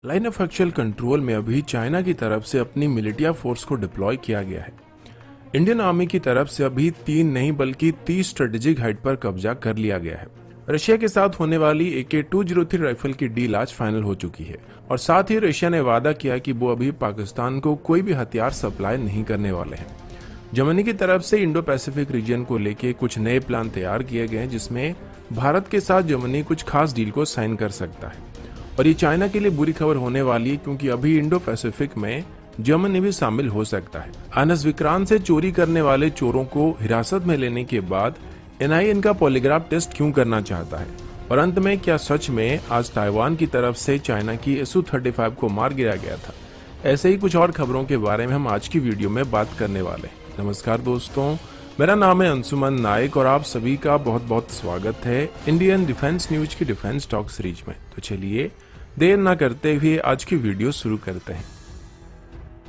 Line of actual control में अभी China की तरफ से अपनी मिलिटिया फोर्स को डिप्लॉय किया गया है। इंडियन आर्मी की तरफ से अभी 3 नहीं बल्कि 30 स्ट्रेटेजिक हाइट पर कब्जा कर लिया गया है। रशिया के साथ होने वाली AK-203 राइफल की डील आज फाइनल हो चुकी है और साथ ही रशिया ने वादा किया कि वो अभी पाकिस्तान को कोई भी हथियार सप्लाई नहीं करने वाले हैं। जर्मनी की तरफ से इंडो पैसिफिक रीजन को लेके कुछ नए प्लान तैयार किए गए हैं, जिसमें भारत के साथ जर्मनी कुछ खास डील को साइन कर सकता है। और ये चाइना के लिए बुरी खबर होने वाली है, क्योंकि अभी इंडो पैसिफिक में जर्मनी भी शामिल हो सकता है। आनस विक्रांत से चोरी करने वाले चोरों को हिरासत में लेने के बाद NIA इनका पॉलीग्राफ टेस्ट क्यों करना चाहता है, और अंत में क्या सच में आज ताइवान की तरफ से चाइना की Su-35 को मार गिराया गया था। ऐसे ही कुछ और खबरों के बारे में हम आज की वीडियो में बात करने वाले हैं। नमस्कार दोस्तों, मेरा नाम है अंशुमन नायक और आप सभी का बहुत बहुत स्वागत है इंडियन डिफेंस न्यूज की डिफेंस टॉक सीरीज में। तो चलिए देर न करते हुए आज की वीडियो शुरू करते हैं।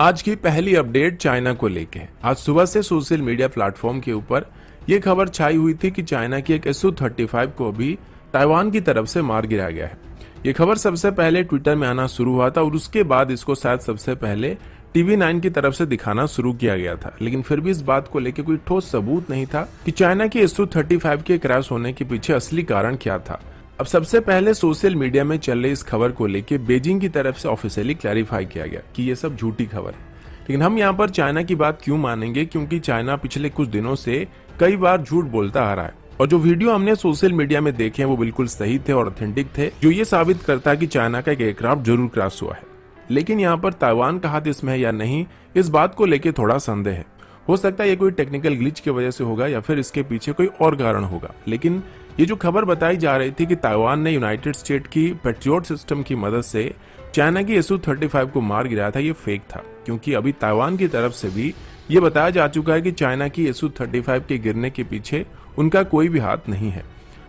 आज की पहली अपडेट चाइना को लेके है। आज सुबह से सोशल मीडिया प्लेटफॉर्म के ऊपर ये खबर छाई हुई थी कि चाइना की एक Su-35 को भी ताइवान की तरफ से मार गिराया गया है। ये खबर सबसे पहले ट्विटर में आना शुरू हुआ था और उसके बाद इसको शायद सबसे पहले TV9 की तरफ से दिखाना शुरू किया गया था, लेकिन फिर भी इस बात को लेकर कोई ठोस सबूत नहीं था कि चाइना की Su-35 के क्रैश होने के पीछे असली कारण क्या था। अब सबसे पहले सोशल मीडिया में चल रही इस खबर को लेकर बीजिंग की तरफ से ऑफिशियली क्लैरिफाई किया गया कि ये सब झूठी खबर है। लेकिन हम यहाँ पर चाइना की बात क्यों मानेंगे, क्योंकि चाइना पिछले कुछ दिनों से कई बार झूठ बोलता आ रहा है और जो वीडियो हमने सोशल मीडिया में देखे हैं वो बिल्कुल सही थे और ऑथेंटिक थे, जो ये साबित करता है कि चाइना का एक एयरक्राफ्ट जरूर क्रैश हुआ है। लेकिन यहाँ पर ताइवान का हाथ इसमें है या नहीं, इस बात को लेकर थोड़ा संदेह है। हो सकता है ये कोई टेक्निकल ग्लिच की वजह से होगा या फिर इसके पीछे कोई और कारण होगा। लेकिन ये जो खबर बताई जा रही थी कि ताइवान ने यूनाइटेड स्टेट की पैट्रियट सिस्टम की मदद से चाइना की Su-35 को मार गिराया था, ये फेक था। क्योंकि अभी ताइवान की तरफ से भी ये बताया जा चुका है कि चाइना की Su-35 के गिरने के पीछे उनका कोई भी हाथ नहीं है।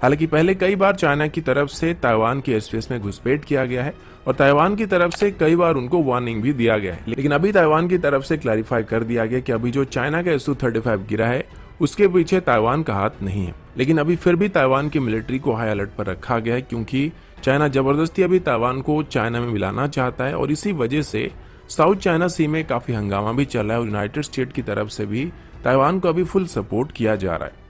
हालांकि पहले कई बार चाइना की तरफ से ताइवान के एयरस्पेस में घुसपैठ किया गया है और ताइवान की तरफ से कई बार उनको वार्निंग भी दिया गया है, लेकिन अभी ताइवान की तरफ से क्लैरिफाई कर दिया गया कि अभी जो चाइना का Su-35 गिरा है उसके पीछे ताइवान का हाथ नहीं है। लेकिन अभी फिर भी ताइवान की मिलिट्री को हाई अलर्ट पर रखा गया है, क्योंकि चाइना जबरदस्ती अभी ताइवान को चाइना में मिलाना चाहता है और इसी वजह से साउथ चाइना सी में काफी हंगामा भी चल रहा है और यूनाइटेड स्टेट की तरफ से भी ताइवान को अभी फुल सपोर्ट किया जा रहा है।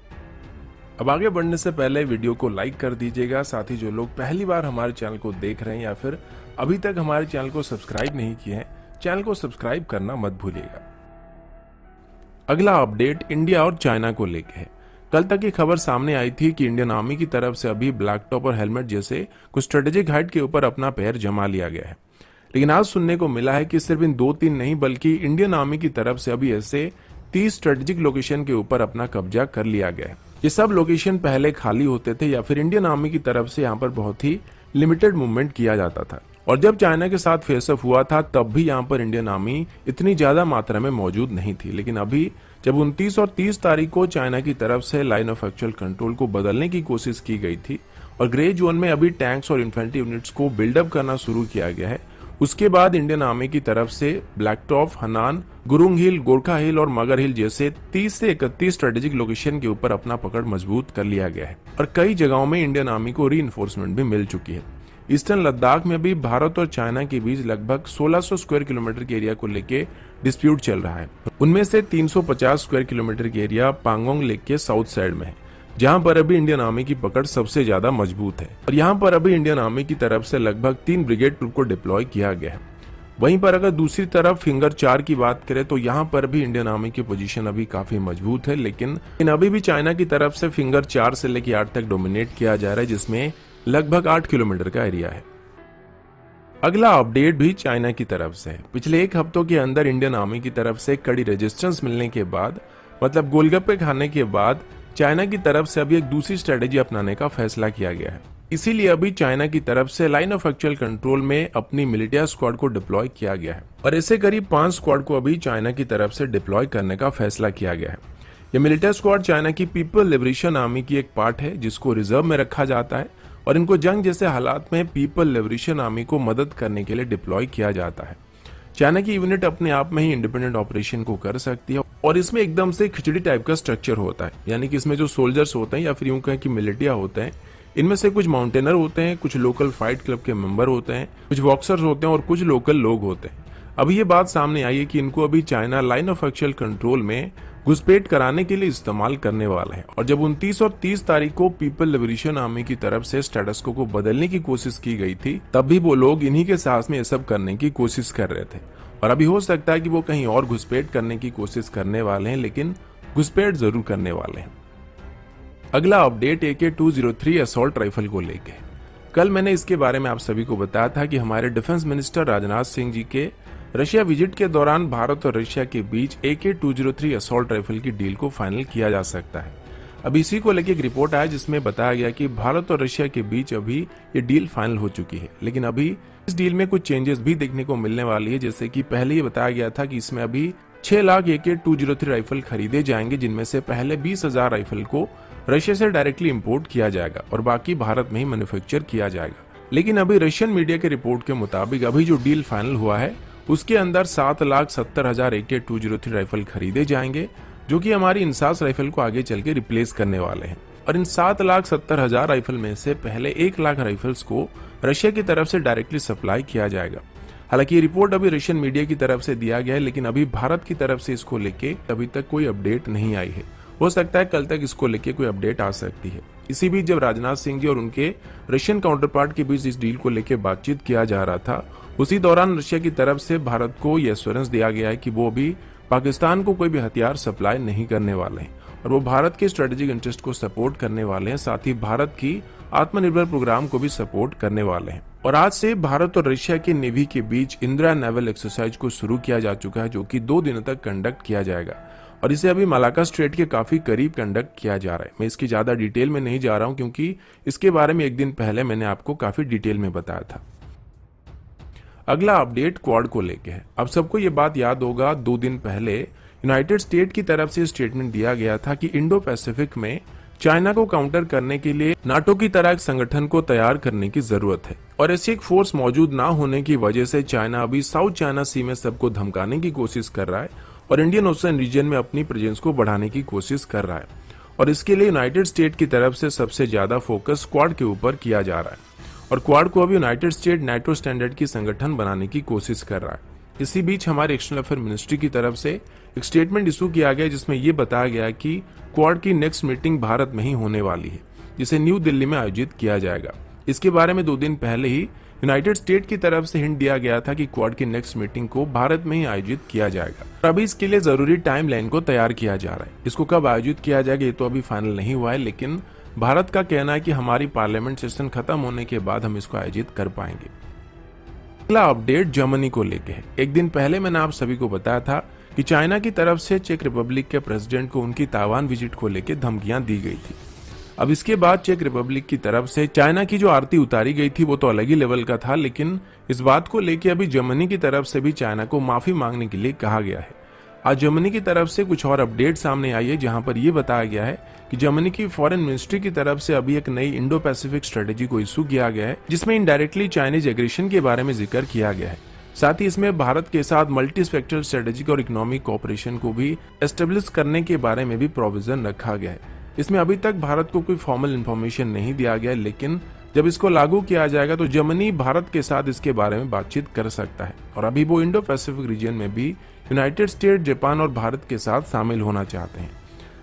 अब आगे बढ़ने से पहले वीडियो को लाइक कर दीजिएगा। साथ ही जो लोग पहली बार हमारे चैनल को देख रहे हैं या फिर अभी तक हमारे चैनल को सब्सक्राइब नहीं किए हैं, चैनल को सब्सक्राइब करना मत भूलिएगा। अगला अपडेट इंडिया और चाइना को लेके है। कल तक ये खबर सामने आई थी कि इंडियन आर्मी की तरफ से अभी ब्लैक टॉप और हेलमेट जैसे कुछ स्ट्रेटेजिक हाइट के ऊपर अपना पैर जमा लिया गया है। लेकिन आज सुनने को मिला है कि सिर्फ इन 2-3 नहीं बल्कि इंडियन आर्मी की तरफ से अभी ऐसे 30 स्ट्रेटेजिक लोकेशन के ऊपर अपना कब्जा कर लिया गया है। ये सब लोकेशन पहले खाली होते थे या फिर इंडियन आर्मी की तरफ से यहाँ पर बहुत ही लिमिटेड मूवमेंट किया जाता था। और जब चाइना के साथ फेस ऑफ हुआ था तब भी यहाँ पर इंडियन आर्मी इतनी ज्यादा मात्रा में मौजूद नहीं थी। लेकिन अभी जब 29 और 30 तारीख को चाइना की तरफ से लाइन ऑफ एक्चुअल कंट्रोल को बदलने की कोशिश की गई थी और ग्रे जोन में अभी टैंक्स और इन्फेंट्री यूनिट्स को बिल्डअप करना शुरू किया गया है, उसके बाद इंडियन आर्मी की तरफ से ब्लैक टॉप, हनान, गुरुंग हिल, गोरखा हिल और मगर हिल जैसे 30 से 31 स्ट्रेटेजिक लोकेशन के ऊपर अपना पकड़ मजबूत कर लिया गया है और कई जगहों में इंडियन आर्मी को रीइंफोर्समेंट भी मिल चुकी है। ईस्टर्न लद्दाख में भी भारत और चाइना के बीच लगभग 1600 स्क्वायर किलोमीटर के एरिया को लेके डिस्प्यूट चल रहा है। उनमें से 350 स्क्वायर किलोमीटर के एरिया पांगोंग लेक के साउथ साइड में है, जहां पर अभी इंडियन आर्मी की पकड़ सबसे ज्यादा मजबूत है और यहां पर अभी इंडियन आर्मी की तरफ से लगभग 3 ब्रिगेड ट्रूप को डिप्लॉय किया गया है। वहीं पर अगर दूसरी तरफ फिंगर 4 की बात करें तो यहाँ पर भी इंडियन आर्मी की पोजीशन अभी काफी मजबूत है, लेकिन अभी भी चाइना की तरफ से फिंगर 4 से लेकर 8 तक डोमिनेट किया जा रहा है, जिसमें लगभग 8 किलोमीटर का एरिया है। अगला अपडेट भी चाइना की तरफ से है। पिछले एक हफ्तों के अंदर इंडियन आर्मी की तरफ से कड़ी रेजिस्टेंस मिलने के बाद, मतलब गोलगप्पे खाने के बाद, चाइना की तरफ से अभी एक दूसरी स्ट्रेटेजी अपनाने का फैसला किया गया है। इसीलिए अभी चाइना की तरफ से लाइन ऑफ एक्चुअल कंट्रोल में अपनी मिलिटिया स्क्वाड को डिप्लॉय किया गया है और ऐसे करीब 5 स्क्वाड को अभी चाइना की तरफ से डिप्लॉय करने का फैसला किया गया है। यह मिलिटिया स्क्वाड चाइना की पीपल लिबरेशन आर्मी की एक पार्ट है, जिसको रिजर्व में रखा जाता है और इनको जंग जैसे हालात में पीपल लिबरेशन आर्मी को मदद करने के लिए डिप्लॉय किया जाता है। चाइना की यूनिट अपने आप में ही इंडिपेंडेंट ऑपरेशन को कर सकती है और इसमें एकदम से खिचड़ी टाइप का स्ट्रक्चर होता है, यानी कि इसमें जो सोल्जर्स होते हैं या फिर यूं कहें कि मिलिटिया होते हैं, इनमें से कुछ माउंटेनर होते हैं, कुछ लोकल फाइट क्लब के मेंबर होते हैं, कुछ बॉक्सर्स होते हैं और कुछ लोकल लोग होते हैं। अभी ये बात सामने आई है कि इनको अभी China line of actual control में घुसपैठ कराने के लिए इस्तेमाल करने वाला है। और जब 29 और 30 तारीख को पीपल लिबरेशन आर्मी की तरफ से स्टेटस को बदलने की कोशिश की गई थी, तब भी वो लोग इन्हीं के साथ में ये सब करने की कोशिश कर रहे थे। और अभी हो सकता है कि वो कहीं और घुसपैठ करने की कोशिश करने वाले हैं, लेकिन घुसपैठ जरूर करने वाले हैं। अगला अपडेट AK-203 असॉल्ट राइफल को लेके। कल मैंने इसके बारे में आप सभी को बताया था कि हमारे डिफेंस मिनिस्टर राजनाथ सिंह जी के रशिया विजिट के दौरान भारत और रशिया के बीच AK-203 असॉल्ट राइफल की डील को फाइनल किया जा सकता है। अब इसी को लेकर एक रिपोर्ट आया जिसमें बताया गया कि भारत और रशिया के बीच अभी ये डील फाइनल हो चुकी है, लेकिन अभी इस डील में कुछ चेंजेस भी देखने को मिलने वाली है। जैसे कि पहले ये बताया गया था कि इसमें अभी 6 लाख AK-203 राइफल खरीदे जाएंगे, जिनमें से पहले 20,000 राइफल को रशिया से डायरेक्टली इंपोर्ट किया जाएगा और बाकी भारत में ही मैन्युफैक्चर किया जाएगा। लेकिन अभी रशियन मीडिया के रिपोर्ट के मुताबिक अभी जो डील फाइनल हुआ है उसके अंदर 7,70,000 AK-203 राइफल खरीदे जाएंगे, जो कि हमारी इंसास राइफल को आगे चल के रिप्लेस करने वाले हैं। और इन 7,70,000 राइफल में से पहले 1 लाख राइफल्स को रशिया की तरफ से डायरेक्टली सप्लाई किया जाएगा। हालांकि ये रिपोर्ट अभी रशियन मीडिया की तरफ से दिया गया है, लेकिन अभी भारत की तरफ से इसको लेके अभी तक कोई अपडेट नहीं आई है। हो सकता है कल तक इसको लेके कोई अपडेट आ सकती है। इसी बीच जब राजनाथ सिंह जी और उनके रशियन काउंटर पार्ट के बीच इस डील को लेकर बातचीत किया जा रहा था, उसी दौरान रशिया की तरफ से भारत को यह एश्योरेंस दिया गया है कि वो भी पाकिस्तान को कोई भी हथियार सप्लाई नहीं करने वाले हैं और वो भारत के स्ट्रेटेजिक इंटरेस्ट को सपोर्ट करने वाले हैं, साथ ही भारत की आत्मनिर्भर प्रोग्राम को भी सपोर्ट करने वाले हैं। और आज से भारत और रशिया के नेवी के बीच इंदिरा नेवल एक्सरसाइज को शुरू किया जा चुका है, जो कि 2 दिनों तक कंडक्ट किया जाएगा और इसे अभी मलाका स्ट्रेट के काफी करीब कंडक्ट किया जा रहा है। मैं इसकी ज्यादा डिटेल में नहीं जा रहा हूं क्योंकि इसके बारे में एक दिन पहले मैंने आपको काफी डिटेल में बताया था। अगला अपडेट क्वाड को लेके है। अब सबको ये बात याद होगा, 2 दिन पहले यूनाइटेड स्टेट की तरफ से स्टेटमेंट दिया गया था कि इंडो पैसिफिक में चाइना को काउंटर करने के लिए नाटो की तरह एक संगठन को तैयार करने की जरूरत है और ऐसी एक फोर्स मौजूद ना होने की वजह से चाइना अभी साउथ चाइना सी में सबको धमकाने की कोशिश कर रहा है और इंडियन ओशन रीजन में अपनी प्रेजेंस को बढ़ाने की कोशिश कर रहा है। और इसके लिए यूनाइटेड स्टेट की तरफ से सबसे ज्यादा फोकस क्वाड के ऊपर किया जा रहा है और क्वाड को अभी यूनाइटेड स्टेट नाटो स्टैंडर्ड की संगठन बनाने की कोशिश कर रहा है। इसी बीच हमारे एक्सटर्नल अफेयर मिनिस्ट्री की तरफ से एक स्टेटमेंट इशू किया गया जिसमें यह बताया गया कि क्वाड की नेक्स्ट मीटिंग भारत में ही होने वाली है, जिसे न्यू दिल्ली में आयोजित किया जाएगा। इसके बारे में 2 दिन पहले ही यूनाइटेड स्टेट की तरफ से हिंट दिया गया था कि क्वाड की नेक्स्ट मीटिंग को भारत में ही आयोजित किया जाएगा। और अभी इसके लिए जरूरी टाइम लाइन को तैयार किया जा रहा है। इसको कब आयोजित किया जाएगा ये तो अभी फाइनल नहीं हुआ है, लेकिन भारत का कहना है कि हमारी पार्लियामेंट सेशन खत्म होने के बाद हम इसको आयोजित कर पाएंगे। अगला अपडेट जर्मनी को लेके है। एक दिन पहले मैंने आप सभी को बताया था कि चाइना की तरफ से चेक रिपब्लिक के प्रेसिडेंट को उनकी ताइवान विजिट को लेकर धमकियां दी गई थी। अब इसके बाद चेक रिपब्लिक की तरफ से चाइना की जो आरती उतारी गई थी वो तो अलग ही लेवल का था, लेकिन इस बात को लेकर अभी जर्मनी की तरफ से भी चाइना को माफी मांगने के लिए कहा गया है। आज जर्मनी की तरफ से कुछ और अपडेट सामने आई है जहां पर यह बताया गया है कि जर्मनी की फॉरेन मिनिस्ट्री की तरफ से अभी एक नई इंडो पैसिफिक स्ट्रेटेजी को इशू किया गया है, जिसमें इनडायरेक्टली चाइनीज एग्रेशन के बारे में जिक्र किया गया है। साथ ही इसमें भारत के साथ मल्टी स्पेक्ट्रल स्ट्रेटेजिक और इकोनॉमिक कोऑपरेशन को भी एस्टेब्लिश करने के बारे में भी प्रोविजन रखा गया है। इसमें अभी तक भारत को कोई फॉर्मल इन्फॉर्मेशन नहीं दिया गया, लेकिन जब इसको लागू किया जाएगा तो जर्मनी भारत के साथ इसके बारे में बातचीत कर सकता है और अभी वो इंडो पैसिफिक रीजन में भी यूनाइटेड स्टेट, जापान और भारत के साथ शामिल होना चाहते हैं।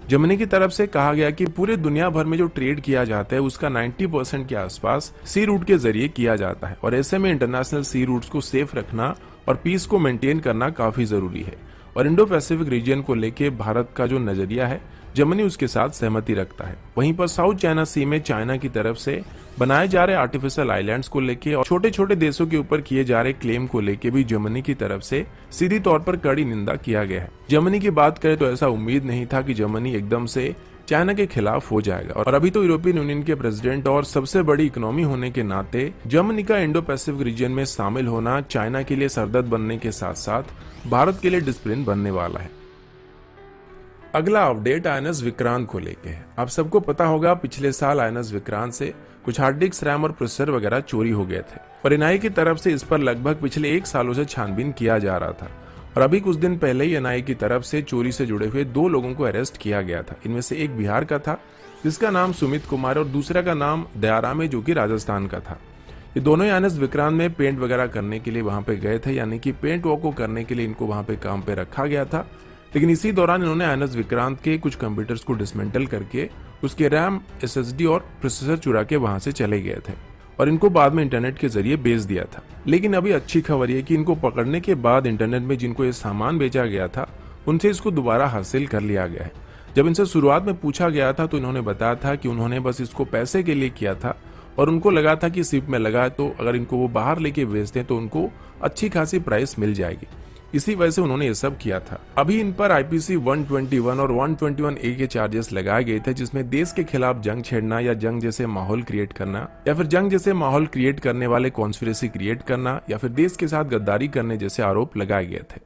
जर्मनी की तरफ से कहा गया कि पूरे दुनिया भर में जो ट्रेड किया जाता है उसका 90% के आसपास सी रूट के जरिए किया जाता है और ऐसे में इंटरनेशनल सी रूट्स को सेफ रखना और पीस को मेंटेन करना काफी जरूरी है। और इंडो पैसिफिक रीजन को लेके भारत का जो नजरिया है जर्मनी उसके साथ सहमति रखता है। वहीं पर साउथ चाइना सी में चाइना की तरफ से बनाए जा रहे आर्टिफिशियल आइलैंड्स को लेके और छोटे छोटे देशों के ऊपर किए जा रहे क्लेम को लेके भी जर्मनी की तरफ से सीधी तौर पर कड़ी निंदा किया गया है। जर्मनी की बात करें तो ऐसा उम्मीद नहीं था कि जर्मनी एकदम से चाइना के खिलाफ हो जाएगा और अभी तो यूरोपियन यूनियन के प्रेसिडेंट और सबसे बड़ी इकोनॉमी होने के नाते जर्मनी का इंडो पैसिफिक रीजन में शामिल होना चाइना के लिए सरदर्द बनने के साथ साथ भारत के लिए डिसिप्लिन बनने वाला है। अगला अपडेट INS विक्रांत को लेके है। आप सबको पता होगा पिछले साल INS विक्रांत से कुछ हार्ड डिस्क, रैम और प्रोसेसर वगैरह चोरी हो गए थे और NIA की तरफ से इस पर लगभग पिछले 1 सालों से छानबीन किया जा रहा था और अभी कुछ दिन पहले ही NIA की तरफ से चोरी से जुड़े हुए 2 लोगों को अरेस्ट किया गया था। इनमें से एक बिहार का था जिसका नाम सुमित कुमार और दूसरे का नाम दयाराम है, जो कि राजस्थान का था। ये दोनों ही एनएस विक्रांत में पेंट वगैरह करने के लिए वहां पे गए थे, यानी कि पेंट वर्क को करने के लिए इनको वहां पे काम पे रखा गया था। लेकिन इसी दौरान इन्होंने एनएस विक्रांत के कुछ कंप्यूटर्स को डिसमेंटल करके उसके रैम, एसएसडी और प्रोसेसर चुरा के वहां से चले गए थे और इनको बाद में इंटरनेट के जरिए बेच दिया था। लेकिन अभी अच्छी खबर यह कि इनको पकड़ने के बाद इंटरनेट में जिनको ये सामान बेचा गया था उनसे इसको दोबारा हासिल कर लिया गया है। जब इनसे शुरुआत में पूछा गया था तो इन्होंने बताया था कि उन्होंने बस इसको पैसे के लिए किया था और उनको लगा था कि शिप में लगा है तो अगर इनको वो बाहर लेके बेचते हैं तो उनको अच्छी खासी प्राइस मिल जाएगी। इसी वजह से उन्होंने ये सब किया था। अभी इन पर आईपीसी 121 और 121A के चार्जेस लगाए गए थे, जिसमें देश के खिलाफ जंग छेड़ना या जंग जैसे माहौल क्रिएट करना या फिर जंग जैसे माहौल क्रिएट करने वाले कॉन्स्पिरेसी क्रिएट करना या फिर देश के साथ गद्दारी करने जैसे आरोप लगाए गए थे।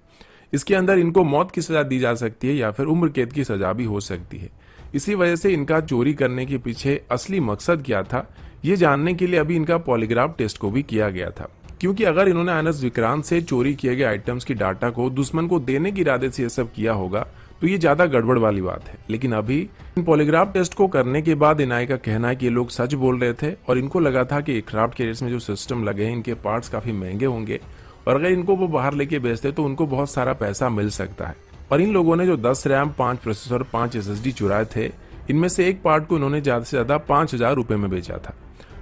इसके अंदर इनको मौत की सजा दी जा सकती है या फिर उम्र कैद की सजा भी हो सकती है। इसी वजह से इनका चोरी करने के पीछे असली मकसद क्या था ये जानने के लिए अभी इनका पॉलीग्राफ टेस्ट को भी किया गया था, क्योंकि अगर इन्होंने एनएस विक्रांत से चोरी किए गए आइटम्स की डाटा को दुश्मन को देने के इरादे से ये सब किया होगा तो ये ज्यादा गड़बड़ वाली बात है। लेकिन अभी इन पॉलीग्राफ टेस्ट को करने के बाद एनआईए का कहना है कि ये लोग सच बोल रहे थे और इनको लगा था कि एयरक्राफ्ट कैरियर्स में जो सिस्टम लगे हैं इनके पार्ट्स काफी महंगे होंगे और अगर इनको वो बाहर लेके बेचते तो उनको बहुत सारा पैसा मिल सकता है। और इन लोगों ने जो 10 रैम, 5 प्रोसेसर, 5 एसएसडी चुराए थे, इनमें से एक पार्ट को इन्होंने ज्यादा से ज्यादा 5,000 रुपए में बेचा था।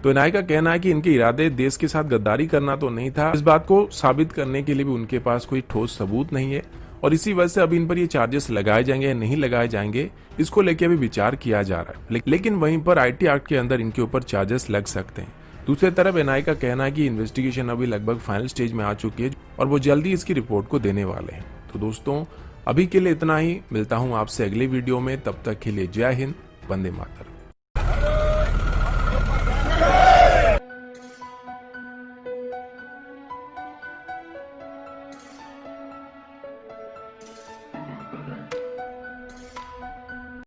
तो एनआईए का कहना है कि इनके इरादे देश के साथ गद्दारी करना तो नहीं था। इस बात को साबित करने के लिए भी उनके पास कोई ठोस सबूत नहीं है और इसी वजह से अभी इन पर ये चार्जेस लगाए जाएंगे या नहीं लगाए जाएंगे इसको लेके अभी विचार किया जा रहा है। लेकिन वहीं पर आईटी एक्ट के अंदर इनके ऊपर चार्जेस लग सकते हैं। दूसरी तरफ एनआईए का कहना है कि इन्वेस्टिगेशन अभी लगभग फाइनल स्टेज में आ चुकी है और वो जल्दी इसकी रिपोर्ट को देने वाले हैं। तो दोस्तों अभी के लिए इतना ही, मिलता हूं आपसे अगले वीडियो में, तब तक के लिए जय हिंद, वंदे मातरम।